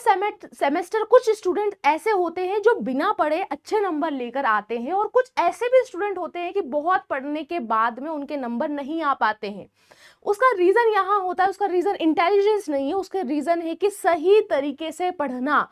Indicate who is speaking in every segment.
Speaker 1: Semester कुछ student ऐसे होते हैं जो बिना पढ़े अच्छे नंबर लेकर आते हैं, और कुछ ऐसे भी स्टूडेंट होते हैं कि बहुत पढ़ने के बाद में उनके नंबर नहीं आ पाते हैं। उसका रीजन यहाँ होता है, उसका रीजन इंटेलिजेंस नहीं है, उसका रीजन है कि सही तरीके से पढ़ना।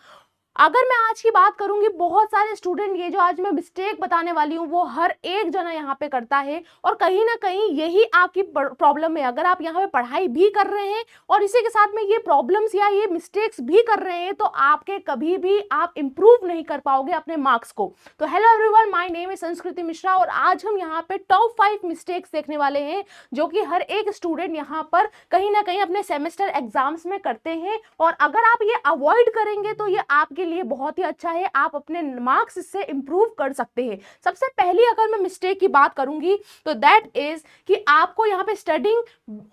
Speaker 1: अगर मैं आज की बात करूंगी, बहुत सारे स्टूडेंट, ये जो आज मैं मिस्टेक बताने वाली हूँ वो हर एक जना यहाँ पे करता है, और कहीं ना कहीं यही आपकी प्रॉब्लम है। अगर आप यहाँ पे पढ़ाई भी कर रहे हैं और इसी के साथ में ये प्रॉब्लम्स या ये मिस्टेक्स भी कर रहे हैं, तो आपके कभी भी आप इंप्रूव नहीं कर पाओगे अपने मार्क्स को। तो हेलो एवरीवन, माय नेम है संस्कृति मिश्रा, और आज हम यहाँ पे टॉप 5 मिस्टेक्स देखने वाले हैं जो कि हर एक स्टूडेंट यहाँ पर कहीं ना कहीं अपने सेमेस्टर एग्जाम्स में करते हैं। और अगर आप ये अवॉइड करेंगे तो ये आपके लिए बहुत ही अच्छा है, आप अपने मार्क्स इससे इंप्रूव कर सकते हैं। सबसे पहली अगर मैं मिस्टेक की बात करूंगी तो दैट इज कि आपको यहाँ पे studying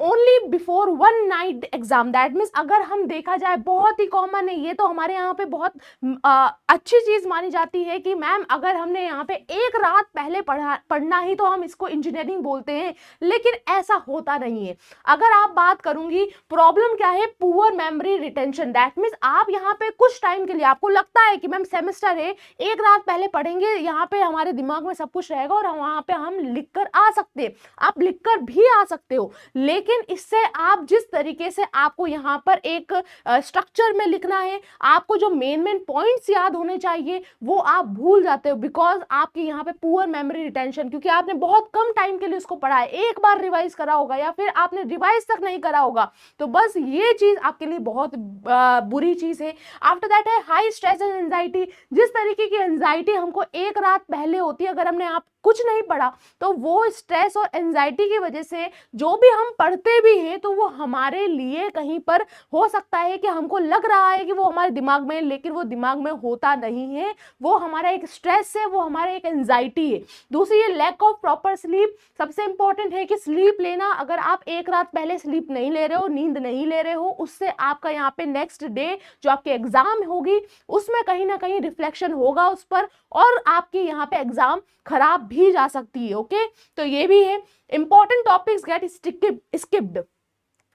Speaker 1: only before one night exam. That means अगर हम देखा जाए, बहुत ही कॉमन है ये, तो हमारे यहाँ पे बहुत अच्छी चीज मानी जाती है कि मैम अगर हमने यहाँ पे एक रात पहले पढ़ना ही तो हम इसको इंजीनियरिंग बोलते हैं, लेकिन ऐसा होता नहीं है। अगर आप बात करूंगी, प्रॉब्लम क्या है, poor memory retention. That means आप यहाँ पे कुछ टाइम के लिए, आपको लगता है कि मैम सेमेस्टर है, एक रात पहले पढ़ेंगे, यहाँ पे हमारे दिमाग में सब कुछ रहेगा और वहां पे हम लिखकर आ सकते हैं। आप लिखकर भी आ सकते हो, लेकिन इससे आप जिस तरीके से आपको यहाँ पर एक स्ट्रक्चर में लिखना है, आपको जो मेन पॉइंट्स याद होने चाहिए वो आप भूल जाते हो, बिकॉज आपकी यहाँ पे पुअर मेमोरी रिटेंशन, क्योंकि आपने बहुत कम टाइम के लिए उसको पढ़ा है, एक बार रिवाइज करा होगा या फिर आपने रिवाइज तक नहीं करा होगा। तो बस ये चीज आपके लिए बहुत बुरी चीज है। आफ्टर दैट है हाई स्ट्रेस एंड एंजाइटी। जिस तरीके की एंजाइटी हमको एक रात पहले होती है, अगर हमने आप कुछ नहीं पढ़ा, तो वो स्ट्रेस और एंजाइटी की वजह से जो भी हम पढ़ते भी हैं तो वो हमारे लिए कहीं पर हो सकता है कि हमको लग रहा है कि वो हमारे दिमाग में, लेकिन वो दिमाग में होता नहीं है, वो हमारा एक स्ट्रेस है, वो हमारा एक एंजाइटी है। दूसरी, ये लैक ऑफ प्रॉपर स्लीप। सबसे इंपॉर्टेंट है कि स्लीप लेना। अगर आप एक रात पहले स्लीप नहीं ले रहे हो, नींद नहीं ले रहे हो, उससे आपका यहाँ पे नेक्स्ट डे जो आपके एग्जाम होगी उसमें कहीं ना कहीं रिफ्लेक्शन होगा उस पर, और आपकी यहाँ पे एग्जाम खराब भी जा सकती है। ओके, तो ये भी है। Important topics get skipped.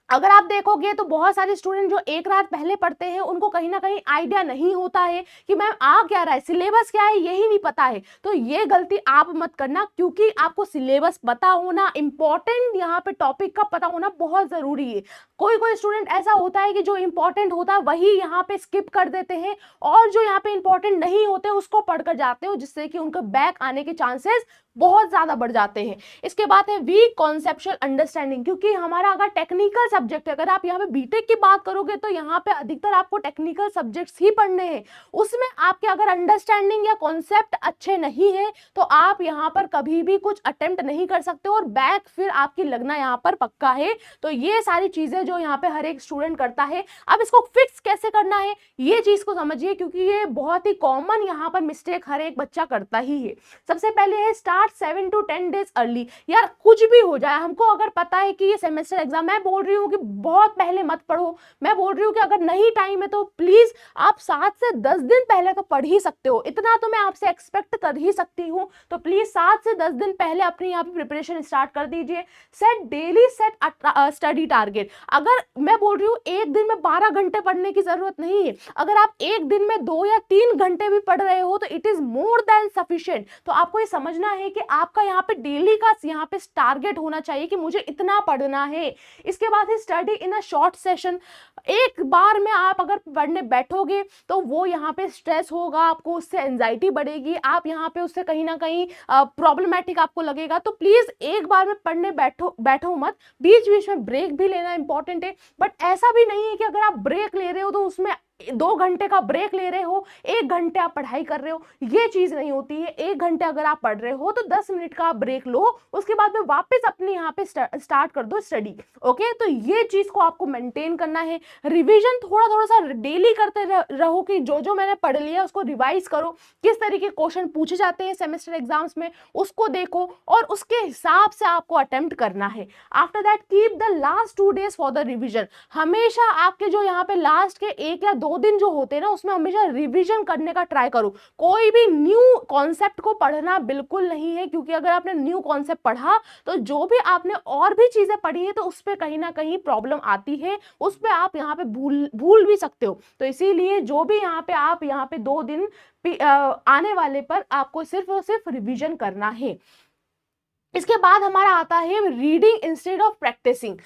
Speaker 1: अगर आप देखोगे तो बहुत सारे स्टूडेंट जो एक रात पहले पढ़ते हैं उनको कहीं ना कहीं आइडिया नहीं होता है कि मैम आ क्या रहा है, सिलेबस क्या है, यही नहीं पता है। तो ये गलती आप मत करना, क्योंकि आपको सिलेबस पता होना, इंपॉर्टेंट यहाँ पे टॉपिक का पता होना बहुत जरूरी है। कोई कोई स्टूडेंट ऐसा होता है कि जो इंपॉर्टेंट होता है वही यहाँ पे स्किप कर देते हैं, और जो यहाँ पे इंपॉर्टेंट नहीं होते उसको पढ़कर जाते हो, जिससे कि उनका बैक आने के चांसेस बहुत ज्यादा बढ़ जाते हैं। इसके बाद है वीक कॉन्सेप्चुअल अंडरस्टैंडिंग, क्योंकि हमारा अगर टेक्निकल सब्जेक्ट है, अगर आप यहाँ पे बीटेक की बात करोगे तो यहाँ पे अधिकतर आपको टेक्निकल सब्जेक्ट्स ही पढ़ने हैं। उसमें आपके अगर अंडरस्टैंडिंग या कॉन्सेप्ट अच्छे नहीं है तो आप यहाँ पर कभी भी कुछ अटेम्प्ट नहीं कर सकते, और बैक फिर आपकी लगना यहाँ पर पक्का है। तो ये सारी चीजें जो यहाँ पे हर एक स्टूडेंट करता है, अब इसको फिक्स कैसे करना है ये चीज को समझिए, क्योंकि ये बहुत ही कॉमन यहाँ पर मिस्टेक हर एक बच्चा करता ही है। सबसे पहले है स्टार्ट 7 to 10 डेज अर्ली। यार कुछ भी हो जाए, हमको अगर पता है कि ये सेमेस्टर एग्जाम, मैं बोल रही हूँ कि बहुत पहले मत पढ़ो, मैं बोल रही हूँ कि अगर नहीं टाइम है तो प्लीज आप 7 से 10 दिन पहले तो पढ़ ही सकते हो, इतना तो मैं आपसे एक्सपेक्ट कर ही सकती हूँ। तो प्लीज 7 से 10 दिन पहले अपनी यहाँ पे प्रिपरेशन स्टार्ट कर दीजिए। Daily set study target. अगर मैं बोल रही हूँ एक दिन में 12 घंटे पढ़ने की जरूरत नहीं है, अगर आप एक दिन में 2 या 3 घंटे भी पढ़ रहे हो तो it is more than sufficient. तो आपको ये समझना है कि आपका यहाँ पे डेली का यहाँ पे टारगेट होना चाहिए कि मुझे इतना पढ़ना है। इसके बाद है study in a short session. एक बार में आप अगर पढ़ने बैठोगे तो वो यहाँ पे स्ट्रेस होगा, आपको उससे एंजाइटी बढ़ेगी, आप यहाँ पे उससे कहीं ना कहीं प्रॉब्लमैटिक आपको लगेगा। तो प्लीज एक बार में पढ़ने बैठो मत, बीच बीच में ब्रेक भी लेना इंपॉर्टेंट है। बट ऐसा भी नहीं है कि अगर आप ब्रेक ले रहे हो तो उसमें 2 घंटे का ब्रेक ले रहे हो, 1 घंटे आप पढ़ाई कर रहे हो, ये चीज नहीं होती है। 1 घंटे अगर आप पढ़ रहे हो तो 10 मिनट का ब्रेक लो, उसके बाद में वापस अपने यहाँ पे स्टार्ट कर दो स्टडी। ओके, तो ये चीज को आपको मेंटेन करना है। रिवीजन थोड़ा थोड़ा सा डेली करते रहो कि जो जो मैंने पढ़ लिया उसको रिवाइज करो, किस तरीके क्वेश्चन पूछे जाते हैं सेमेस्टर एग्जाम्स में उसको देखो, और उसके हिसाब से आपको अटेम्प्ट करना है। After that keep the last 2 days for the revision. हमेशा आपके जो यहाँ पे लास्ट के 1 या 2 2 दिन जो होते हैं ना उसमें हमेशा रिवीजन करने का ट्राई करो। कोई भी न्यू कॉन्सेप्ट को पढ़ना बिल्कुल नहीं है, क्योंकि अगर आपने न्यू कॉन्सेप्ट पढ़ा तो जो भी आपने और भी चीजें पढ़ी है तो उस पर कहीं ना कहीं प्रॉब्लम आती है, उस पर आप यहाँ पे भूल भी सकते हो। तो इसीलिए जो भी यहाँ पे आप यहाँ पे 2 दिन आने वाले पर आपको सिर्फ और सिर्फ रिवीजन करना है। इसके बाद हमारा आता है reading instead of practicing.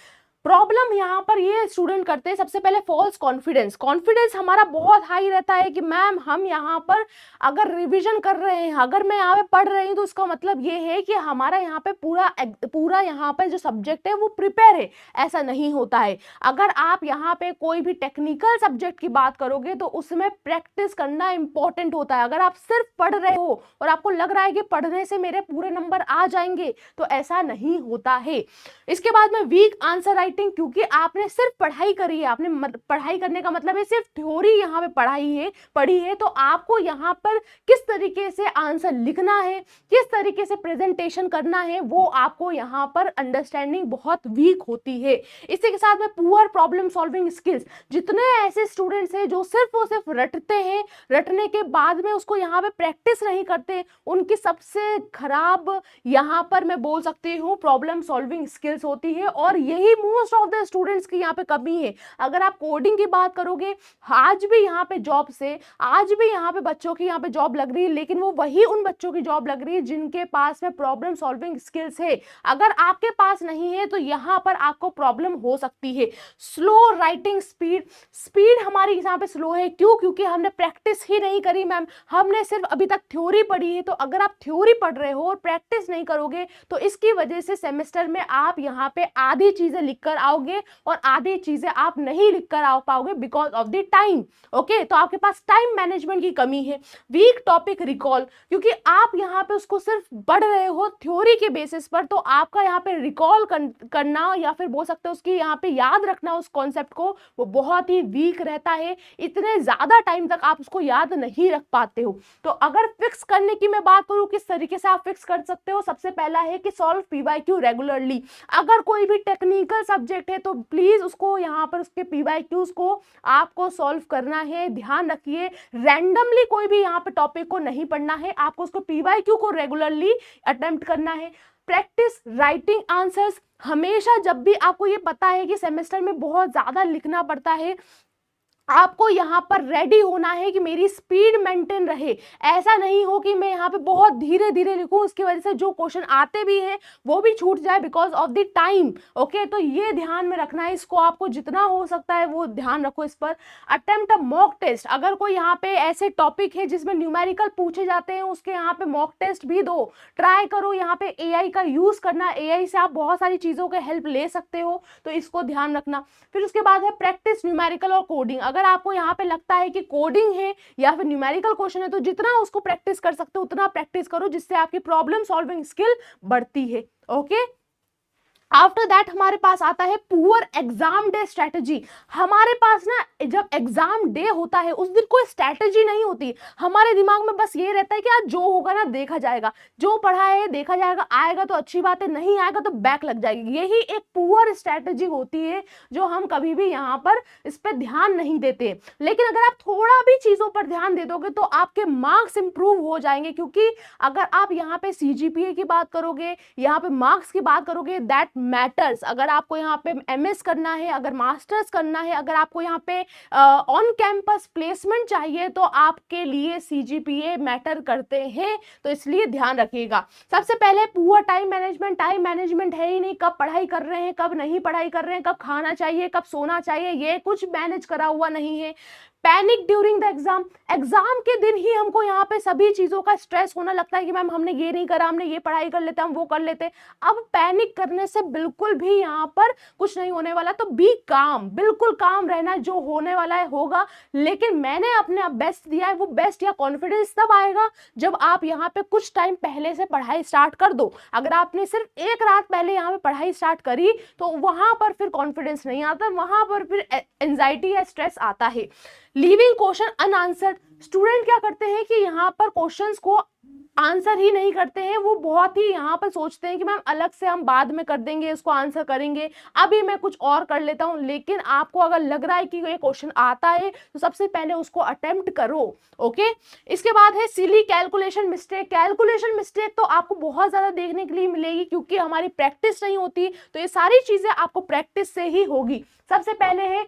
Speaker 1: Problem यहाँ पर ये स्टूडेंट करते हैं, सबसे पहले फॉल्स कॉन्फिडेंस। कॉन्फिडेंस हमारा बहुत हाई रहता है कि मैम हम यहाँ पर अगर रिवीजन कर रहे हैं, अगर मैं यहाँ पे पढ़ रही हूँ तो उसका मतलब ये है कि हमारा यहाँ पे पूरा यहाँ पे जो सब्जेक्ट है वो प्रिपेयर है। ऐसा नहीं होता है। अगर आप यहाँ पे कोई भी टेक्निकल सब्जेक्ट की बात करोगे तो उसमें प्रैक्टिस करना इंपॉर्टेंट होता है। अगर आप सिर्फ पढ़ रहे हो और आपको लग रहा है कि पढ़ने से मेरे पूरे नंबर आ जाएंगे, तो ऐसा नहीं होता है। इसके बाद में वीक आंसर राइटिंग, क्योंकि आपने सिर्फ पढ़ाई करी है, आपने पढ़ाई करने का मतलब है सिर्फ थ्योरी यहाँ पे पढ़ी है, तो आपको यहाँ पर किस तरीके से आंसर लिखना है, किस तरीके से प्रेजेंटेशन करना है, वो आपको यहाँ पर अंडरस्टैंडिंग बहुत वीक होती है। इसी के साथ में पुअर प्रॉब्लम सॉल्विंग स्किल्स। जितने ऐसे स्टूडेंट्स हैं जो सिर्फ और सिर्फ रटते हैं, रटने के बाद में उसको यहाँ पे प्रैक्टिस नहीं करते, उनकी सबसे खराब यहाँ पर मैं बोल सकती हूँ प्रॉब्लम सॉल्विंग स्किल्स होती है। और यही मोस्ट ऑफ द स्टूडेंट्स की यहाँ पे कमी है। अगर आप कोडिंग की बात करोगे, आज भी यहाँ पे आज भी यहाँ पे बच्चों की यहाँ पे जॉब लग रही है, लेकिन वो वही उन बच्चों की जॉब लग रही है जिनके पास में प्रॉब्लम सॉल्विंग स्किल्स है। अगर आपके पास नहीं है तो यहाँ पर आपको प्रॉब्लम हो सकती है। स्लो राइटिंग स्पीड हमारी यहाँ पे स्लो है। क्यों? क्योंकि हमने प्रैक्टिस ही नहीं करी मैम, हमने सिर्फ अभी तक थ्योरी पढ़ी है। तो अगर आप थ्योरी पढ़ रहे हो और प्रैक्टिस नहीं करोगे तो इसकी वजह से सेमेस्टर में आप यहाँ पे आधी चीजें लिख कर आओगे और आधी चीजें आप नहीं लिख कर आ पाओगे because of the time. Okay, तो आपके पास टाइम मैनेजमेंट की कमी है। वीक टॉपिक रिकॉल, क्योंकि आप यहाँ पे उसको सिर्फ पढ़ रहे हो थ्योरी के बेसिस पर, तो आपका यहाँ पे रिकॉल करना या फिर बोल सकते हो उसकी यहाँ पे याद रखना उस कॉन्सेप्ट को, वो बहुत ही वीक रहता है। इतने ज्यादा टाइम तक आप उसको याद नहीं रख पाते हो। तो अगर फिक्स करने की मैं बात करूं किस तरीके से आप फिक्स कर सकते हो, सबसे पहला है कि सॉल्व पीवाईक्यू रेगुलरली। अगर कोई भी टेक्निकल सब्जेक्ट है तो प्लीज उसको यहाँ पर उसके पीवाईक्यूज को आपको सॉल्व करना है। ध्यान रखिए, रैंडमली कोई भी यहाँ पे टॉपिक को नहीं पढ़ना है, आपको उसको पीवाईक्यू को रेगुलरली अटेम्प्ट करना है। Practice writing answers. हमेशा जब भी आपको ये पता है कि सेमेस्टर में बहुत ज्यादा लिखना पड़ता है, आपको यहाँ पर रेडी होना है कि मेरी स्पीड मेंटेन रहे। ऐसा नहीं हो कि मैं यहाँ पे बहुत धीरे धीरे लिखूं, उसकी वजह से जो क्वेश्चन आते भी हैं वो भी छूट जाए because of the time. Okay, तो ये ध्यान में रखना है, इसको आपको जितना हो सकता है वो ध्यान रखो इस पर। Attempt a mock test. अगर कोई यहाँ पे ऐसे टॉपिक है जिसमें न्यूमेरिकल पूछे जाते हैं, उसके यहाँ पे मॉक टेस्ट भी दो। ट्राई करो यहाँ पे एआई का यूज करना, एआई से आप बहुत सारी चीजों के हेल्प ले सकते हो, तो इसको ध्यान रखना। फिर उसके बाद है प्रैक्टिस न्यूमेरिकल और कोडिंग। अगर आपको यहाँ पे लगता है कि कोडिंग है या फिर न्यूमेरिकल क्वेश्चन है तो जितना उसको प्रैक्टिस कर सकते हो उतना प्रैक्टिस करो, जिससे आपकी प्रॉब्लम सॉल्विंग स्किल बढ़ती है। ओके, आफ्टर दैट हमारे पास आता है पुअर एग्जाम डे स्ट्रैटेजी। हमारे पास ना जब एग्जाम डे होता है उस दिन कोई स्ट्रैटेजी नहीं होती। हमारे दिमाग में बस ये रहता है कि आज जो होगा ना देखा जाएगा, जो पढ़ा है देखा जाएगा, आएगा तो अच्छी बात है, नहीं आएगा तो बैक लग जाएगी। यही एक पुअर स्ट्रैटेजी होती है जो हम कभी भी यहाँ पर इस पर ध्यान नहीं देते। लेकिन अगर आप थोड़ा भी चीजों पर ध्यान दे दोगे तो आपके मार्क्स इंप्रूव हो जाएंगे, क्योंकि अगर आप यहाँ पे सीजीपीए की बात करोगे, यहाँ पे मार्क्स की बात करोगे, दैट मैटर्स। अगर आपको यहाँ पे एमएस करना है, अगर मास्टर्स करना है, अगर आपको यहाँ पे ऑन कैंपस प्लेसमेंट चाहिए, तो आपके लिए सीजीपीए मैटर करते हैं। तो इसलिए ध्यान रखिएगा। सबसे पहले poor time management. Time management है ही नहीं, कब पढ़ाई कर रहे हैं, कब नहीं पढ़ाई कर रहे हैं, कब खाना चाहिए, कब सोना चाहिए, ये कुछ मैनेज करा हुआ नहीं है। Panic during the exam. Exam के दिन ही हमको यहाँ पे सभी चीजों का स्ट्रेस होने लगता है कि मैम हमने ये नहीं करा, हमने ये पढ़ाई कर लेते, हम वो कर लेते। अब पैनिक करने से बिल्कुल भी यहाँ पर कुछ नहीं होने वाला। तो बी काम, बिल्कुल काम रहना, जो होने वाला है होगा। लेकिन मैंने अपने बेस्ट दिया है, वो बेस्ट या कॉन्फिडेंस तब आएगा जब आप यहाँ पे कुछ टाइम पहले से पढ़ाई स्टार्ट कर दो। अगर आपने सिर्फ एक रात पहले यहाँ पे पढ़ाई स्टार्ट करी तो वहां पर फिर कॉन्फिडेंस नहीं आता, वहां पर फिर एंजाइटी या स्ट्रेस आता है। Leaving question unanswered. स्टूडेंट क्या करते हैं कि यहाँ पर क्वेश्चंस को आंसर ही नहीं करते हैं, वो बहुत ही यहाँ पर सोचते हैं कि मैम अलग से हम बाद में कर देंगे, इसको आंसर करेंगे, अभी मैं कुछ और कर लेता हूँ। लेकिन आपको अगर लग रहा है कि ये क्वेश्चन आता है तो सबसे पहले उसको अटेम्प्ट करो। ओके, इसके बाद है सिली कैलकुलेशन मिस्टेक। कैलकुलेशन मिस्टेक तो आपको बहुत ज्यादा देखने के लिए मिलेगी, क्योंकि हमारी प्रैक्टिस नहीं होती, तो ये सारी चीजें आपको प्रैक्टिस से ही होगी। सबसे पहले है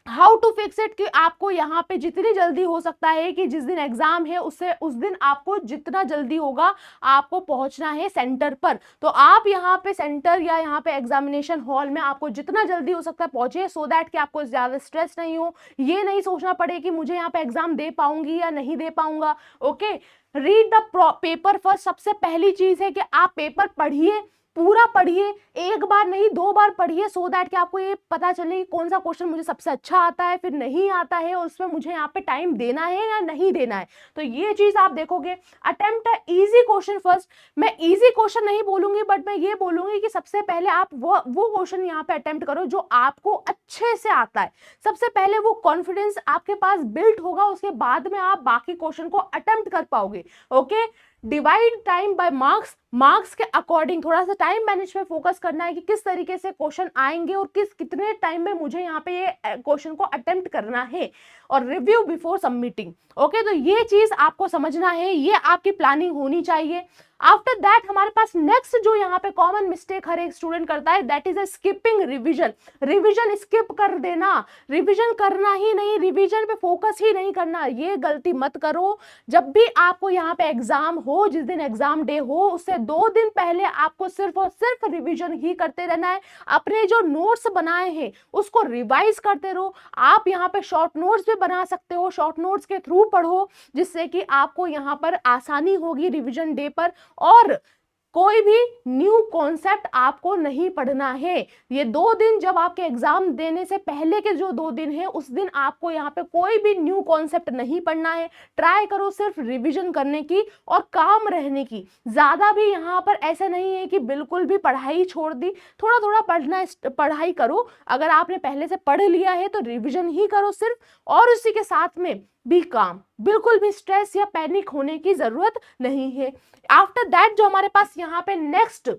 Speaker 1: हाउ टू फिक्स इट, कि आपको यहाँ पे जितनी जल्दी हो सकता है कि जिस दिन एग्जाम है उससे उस दिन आपको जितना जल्दी होगा आपको पहुंचना है सेंटर पर। तो आप यहाँ पे सेंटर या यहाँ पे एग्जामिनेशन हॉल में आपको जितना जल्दी हो सकता है पहुंचे, सो दैट कि आपको ज्यादा स्ट्रेस नहीं हो, ये नहीं सोचना पड़े कि मुझे यहाँ पे एग्जाम दे पाऊंगी या नहीं दे पाऊंगा। Okay, read the paper first. सबसे पहली चीज है कि आप पेपर पढ़िए, पूरा पढ़िए, एक बार नहीं 2 बार पढ़िए, सो दैट कि आपको ये पता चले कि कौन सा क्वेश्चन मुझे सबसे अच्छा आता है, फिर नहीं आता है, और उसमें मुझे यहाँ पे टाइम देना है या नहीं देना है। तो ये चीज आप देखोगे। Attempt easy question first. मैं इजी क्वेश्चन नहीं बोलूंगी, बट मैं ये बोलूंगी कि सबसे पहले आप वो क्वेश्चन यहाँ पे अटेम्प्ट करो जो आपको अच्छे से आता है। सबसे पहले वो कॉन्फिडेंस आपके पास बिल्ड होगा, उसके बाद में आप बाकी क्वेश्चन को अटेम्प्ट कर पाओगे। Okay, divide time by marks. Marks के अकॉर्डिंग थोड़ा सा टाइम मैनेज पे फोकस करना है कि किस तरीके से क्वेश्चन आएंगे और कितने टाइम में मुझे यहाँ पे ये क्वेश्चन को अटेम्प्ट करना है। और रिव्यू बिफोर सबमिटिंग। ओके, तो ये चीज आपको समझना है, ये आपकी प्लानिंग होनी चाहिए। आफ्टर दैट हमारे पास नेक्स्ट जो यहाँ पे कॉमन मिस्टेक हर एक स्टूडेंट करता है, that is a skipping revision. Revision skip कर देना, रिविजन करना ही नहीं, रिविजन पे फोकस ही नहीं करना, ये गलती मत करो। जब भी आपको यहाँ पे एग्जाम हो, जिस दिन एग्जाम डे हो, उससे 2 दिन पहले आपको सिर्फ और सिर्फ रिविजन ही करते रहना है। अपने जो नोट्स बनाए हैं उसको रिवाइज करते रहो। आप यहाँ पे शॉर्ट नोट्स भी बना सकते हो, शॉर्ट नोट्स के थ्रू पढ़ो, जिससे कि आपको यहाँ पर आसानी होगी रिविजन डे पर। और कोई भी न्यू कॉन्सेप्ट आपको नहीं पढ़ना है। ये 2 दिन जब आपके एग्जाम देने से पहले के जो 2 दिन है, उस दिन आपको यहाँ पे कोई भी न्यू कॉन्सेप्ट नहीं पढ़ना है। ट्राई करो सिर्फ रिवीजन करने की और काम रहने की। ज्यादा भी यहाँ पर ऐसा नहीं है कि बिल्कुल भी पढ़ाई छोड़ दी, थोड़ा थोड़ा पढ़ाई करो। अगर आपने पहले से पढ़ लिया है तो रिविजन ही करो सिर्फ, और उसी के साथ में बी काम, बिल्कुल भी स्ट्रेस या पैनिक होने की जरूरत नहीं है। आफ्टर दैट जो हमारे पास यहाँ पे नेक्स्ट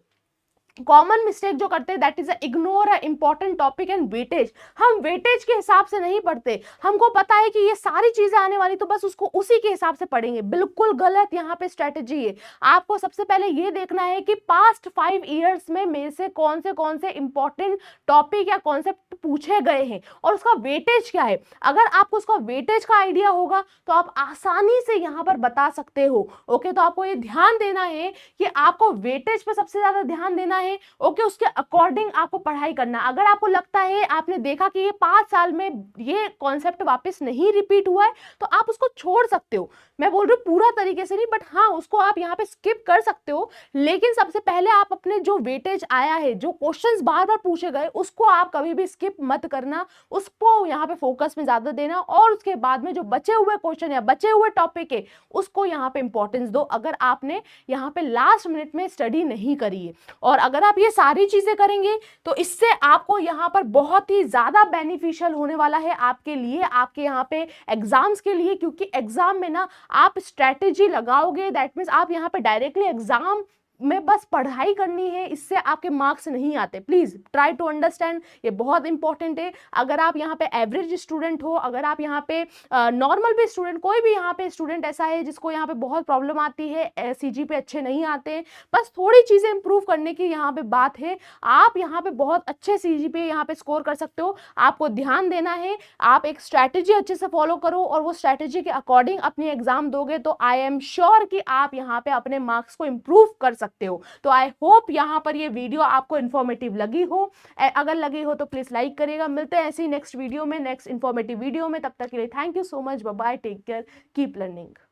Speaker 1: कॉमन मिस्टेक जो करते हैं, that is ignore a important topic and weightage. हम वेटेज के हिसाब से नहीं पढ़ते, हमको पता है कि ये सारी चीजें आने वाली तो बस उसको उसी के हिसाब से पढ़ेंगे। बिल्कुल गलत यहाँ पे स्ट्रेटेजी है। आपको सबसे पहले ये देखना है कि पास्ट 5 ईयर्स में से कौन से इंपॉर्टेंट टॉपिक या कॉन्सेप्ट पूछे गए हैं और उसका वेटेज क्या है। अगर आपको उसका वेटेज का आइडिया होगा तो आप आसानी से यहाँ पर बता सकते हो। ओके, तो आपको ये ध्यान देना है कि आपको वेटेज पे सबसे ज्यादा ध्यान देना है। ओके, उसके अकॉर्डिंग आपको पढ़ाई करना। अगर आपको लगता है, आपने देखा कि ये 5 साल में ये कॉन्सेप्ट वापस नहीं रिपीट हुआ है, तो आप उसको छोड़ सकते हो। मैं बोल रही हूँ पूरा तरीके से नहीं, बट हाँ उसको आप यहाँ पे स्किप कर सकते हो। लेकिन सबसे पहले आप अपने जो वेटेज आया है, जो क्वेश्चंस बार बार पूछे गए, उसको आप कभी भी स्किप मत करना, उसको यहाँ पे फोकस में ज्यादा देना। और उसके बाद में जो बचे हुए क्वेश्चन या बचे हुए टॉपिक है उसको यहाँ पे इंपॉर्टेंस दो, अगर आपने यहाँ पे लास्ट मिनट में स्टडी नहीं करी है। और अगर आप ये सारी चीजें करेंगे तो इससे आपको यहाँ पर बहुत ही ज्यादा बेनिफिशियल होने वाला है आपके लिए, आपके यहाँ पे एग्जाम्स के लिए। क्योंकि एग्जाम में ना आप स्ट्रेटेजी लगाओगे, दैट मीन्स आप यहाँ पे डायरेक्टली एग्जाम में बस पढ़ाई करनी है, इससे आपके मार्क्स नहीं आते। प्लीज ट्राई टू अंडरस्टैंड, ये बहुत इंपॉर्टेंट है। अगर आप यहाँ पे एवरेज स्टूडेंट हो, अगर आप यहाँ पे नॉर्मल भी स्टूडेंट, कोई भी यहाँ पे स्टूडेंट ऐसा है जिसको यहाँ पे बहुत प्रॉब्लम आती है, सीजी पे अच्छे नहीं आते हैं, बस थोड़ी चीजें इंप्रूव करने की यहाँ पे बात है, आप यहाँ पे बहुत अच्छे सीजी पे यहाँ पे स्कोर कर सकते हो। आपको ध्यान देना है, आप एक स्ट्रैटेजी अच्छे से फॉलो करो और वो स्ट्रैटेजी के अकॉर्डिंग अपनी एग्जाम दोगे तो आई एम श्योर कि आप यहाँ पे अपने मार्क्स को इंप्रूव कर सकते हो। तो आई होप यहाँ पर ये वीडियो आपको इन्फॉर्मेटिव लगी हो। अगर लगी हो तो प्लीज लाइक करिएगा। मिलते हैं ऐसी नेक्स्ट वीडियो में, नेक्स्ट इन्फॉर्मेटिव वीडियो में। तब तक के लिए thank you so much, bye bye, take care, keep learning.